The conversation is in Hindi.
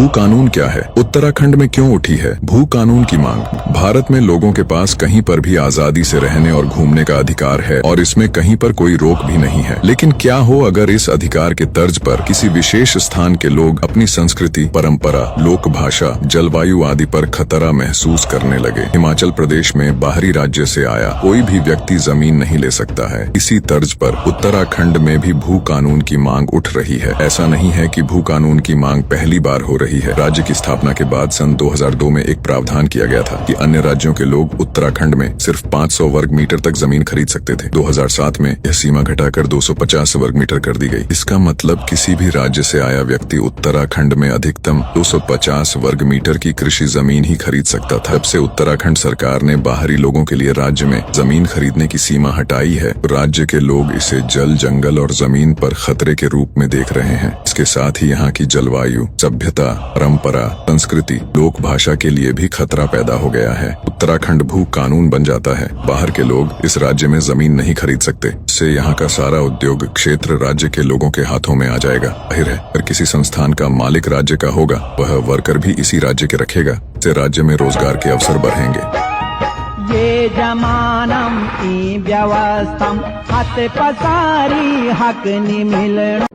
भू कानून क्या है, उत्तराखंड में क्यों उठी है भू कानून की मांग। भारत में लोगों के पास कहीं पर भी आजादी से रहने और घूमने का अधिकार है और इसमें कहीं पर कोई रोक भी नहीं है। लेकिन क्या हो अगर इस अधिकार के तर्ज पर किसी विशेष स्थान के लोग अपनी संस्कृति, परंपरा, लोक भाषा, जलवायु आदि पर खतरा महसूस करने लगे। हिमाचल प्रदेश में बाहरी राज्य से आया कोई भी व्यक्ति जमीन नहीं ले सकता है। इसी तर्ज पर उत्तराखंड में भी भू कानून की मांग उठ रही है। ऐसा नहीं है कि भू कानून की मांग पहली बार हो रही है। राज्य की स्थापना के बाद सन 2002 में एक प्रावधान किया गया था कि अन्य राज्यों के लोग उत्तराखंड में सिर्फ 500 वर्ग मीटर तक जमीन खरीद सकते थे। 2007 में यह सीमा घटाकर 250 वर्ग मीटर कर दी गई। इसका मतलब किसी भी राज्य से आया व्यक्ति उत्तराखंड में अधिकतम 250 वर्ग मीटर की कृषि जमीन ही खरीद सकता था। तब से उत्तराखंड सरकार ने बाहरी लोगों के लिए राज्य में जमीन खरीदने की सीमा हटाई है। राज्य के लोग इसे जल, जंगल और जमीन पर खतरे के रूप में देख रहे हैं। इसके साथ ही यहाँ की जलवायु, सभ्यता, परंपरा, संस्कृति, लोक भाषा के लिए भी खतरा पैदा हो गया है। उत्तराखंड भू कानून बन जाता है, बाहर के लोग इस राज्य में जमीन नहीं खरीद सकते। इससे यहाँ का सारा उद्योग क्षेत्र राज्य के लोगों के हाथों में आ जाएगा। जाहिर है अगर किसी संस्थान का मालिक राज्य का होगा, वह वर्कर भी इसी राज्य के रखेगा। इससे राज्य में रोजगार के अवसर बढ़ेंगे। ये जमानम ई व्यवस्थम हाथ पसारी हक नि मिलण।